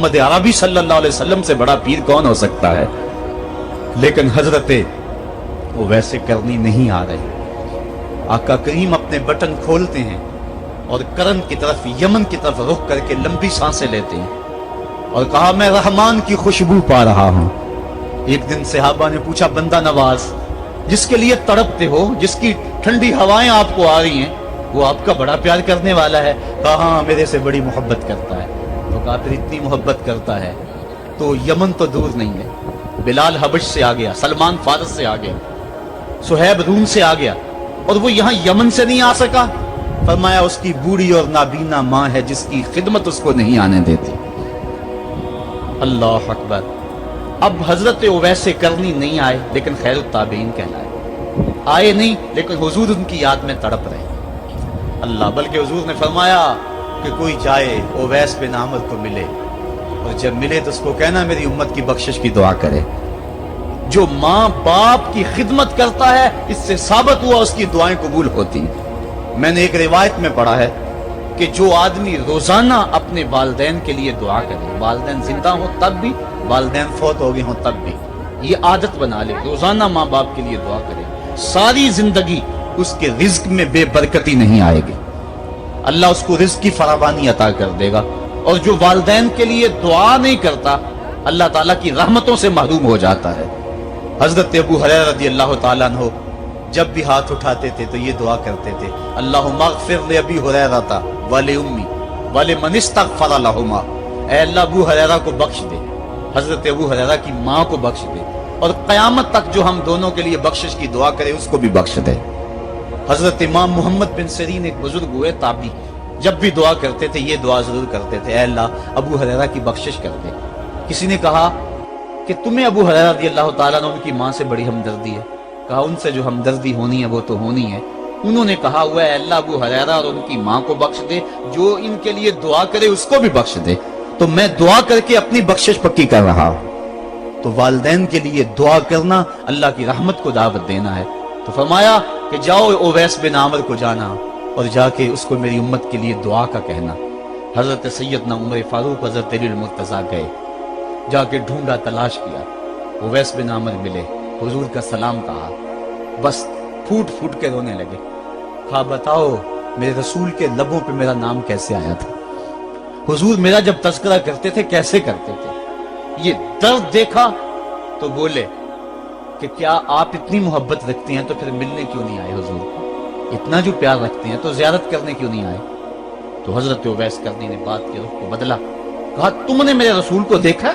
मोहम्मद अरबी सल्लल्लाहु अलैहि वसल्लम से बड़ा पीर कौन हो सकता है। लेकिन हजरत वो वैसे करनी नहीं आ रही। आका करीम अपने बटन खोलते हैं और करन की तरफ, यमन की तरफ रुख करके लंबी सांसें लेते हैं और कहा, मैं रहमान की खुशबू पा रहा हूं। एक दिन सहाबा ने पूछा, बंदा नवाज जिसके लिए तड़पते हो, जिसकी ठंडी हवाएं आपको आ रही हैं, वो आपका बड़ा प्यार करने वाला है। कहा, हाँ, मेरे से बड़ी मोहब्बत करता है। तो कहा, फिर इतनी मोहब्बत करता है तो यमन तो दूर नहीं है। बिलाल हबश से आ गया, सलमान फारस से आ गया, सुहैब रूम से आ गया, और वो यहां यमन से नहीं आ सका। फरमाया, उसकी बूढ़ी और नाबीना मां है जिसकी खिदमत उसको नहीं आने देती। अल्लाह अकबर। अब हजरत वैसे करनी नहीं आए, लेकिन खैर ताबीन कहलाए। आए नहीं, लेकिन हुजूर उनकी याद में तड़प रहे। अल्लाह, बल्कि हुजूर ने फरमाया कि कोई जाए ओवैस बिन आमिर को मिले, और जब मिले तो उसको कहना मेरी उम्मत की बख्शिश की दुआ करे। जो माँ बाप की खिदमत करता है, इससे साबित हुआ उसकी दुआएं कबूल होती हैं। मैंने एक रिवायत में पढ़ा है कि जो आदमी रोजाना अपने वालिदैन के लिए दुआ करे, वालिदैन जिंदा हो तब भी, वालिदैन फौत हो गए हों तब भी, ये आदत बना ले, रोजाना माँ बाप के लिए दुआ करे, सारी जिंदगी उसके रिज्क में बेबरकती नहीं आएगी। अल्लाह उसको रिज्क की फरावानी अता कर देगा। और जो वालिदैन के लिए दुआ नहीं करता, अल्लाह ताला की रहमतों से महरूम हो जाता है। हजरत अबू हुरैरा रज़ी अल्लाह ताला अन्हु जब भी हाथ उठाते थे तो ये दुआ करते थे, अल्लाहुम्मा अग़फ़िर li अबी हुरैरा व li उम्मी व लिमन इस्तग़फ़र लहुमा। ऐ अल्लाह, अबू हुरैरा को बख्श दे, हजरत अबू हुरैरा की माँ को बख्श दे, और क़यामत तक जो हम दोनों के लिए बख्शिश की दुआ करे उसको भी बख्श दे। हजरत इमाम मोहम्मद बिन सीरीन एक बुजुर्ग हुए ताबी, जब भी दुआ करते थे ये दुआ जरूर करते थे, ऐ अल्लाह, अबू हुरैरा की बख्शिश कर दे। किसी ने कहा कि तुम्हें अबू हुरैरा रज़ी अल्लाह ताला अन्हु की माँ से बड़ी हमदर्दी है। कहा, उनसे जो हमदर्दी होनी है वो तो होनी है। उन्होंने कहा हुआ है, अल्लाह अबू हुरैरा और उनकी माँ को बख्श दे, जो इनके लिए दुआ करे उसको भी बख्श दे। तो मैं दुआ करके अपनी बख्शिश पक्की कर रहा हूं। तो वालिदैन के लिए दुआ करना अल्लाह की रहमत को दावत देना है। तो फरमाया कि जाओ ओवैस बिन आमिर को जाना और जाके उसको मेरी उम्मत के लिए दुआ का कहना। हजरत सैयदना उमर फारूक हजरत अली मुर्तजा गए, जाके ढूंढा, तलाश किया, ओवैस बिन आमिर मिले, हुजूर का सलाम कहा, बस फूट फूट के रोने लगे। कहा, बताओ मेरे रसूल के लबों पे मेरा नाम कैसे आया था, हुजूर मेरा जब तज़किरा करते थे कैसे करते थे। ये दर्द देखा तो बोले कि क्या आप इतनी मोहब्बत रखते हैं तो फिर मिलने क्यों नहीं आए हुजूर, इतना जो प्यार रखते हैं तो ज़ियारत करने क्यों नहीं आए। तो हजरत उवैस करनी ने बात के रुख को बदला। कहा, तुमने मेरे रसूल को देखा,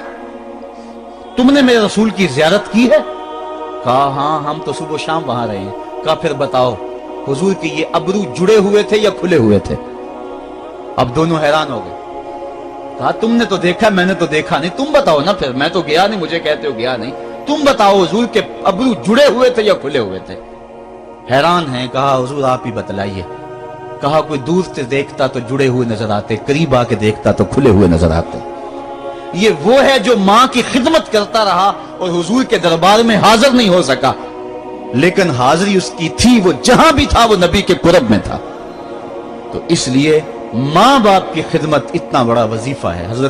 तुमने मेरे रसूल की ज़ियारत की है। कहा, हाँ, हम तो सुबह शाम वहां रहे हैं। कहा, फिर बताओ हुजूर के ये अबरू जुड़े हुए थे या खुले हुए थे। अब दोनों हैरान हो गए। कहा, तुमने तो देखा, मैंने तो देखा नहीं, तुम बताओ ना, फिर मैं तो गया नहीं, मुझे कहते हो गया नहीं, तुम बताओ हुजूर के अबरू जुड़े हुए थे या खुले हुए थे। हैरान हैं। कहा, हुजूर आप ही बतलाइए। कहा, कोई दूर से देखता तो जुड़े हुए नजर आते, करीब आके देखता तो खुले हुए नजर आते। ये वो है जो मां की खिदमत करता रहा और हुजूर के दरबार में हाजिर नहीं हो सका, लेकिन हाजिरी उसकी थी, वो जहां भी था वो नबी के कुरब में था। तो इसलिए मां बाप की खिदमत इतना बड़ा वजीफा है। हजरत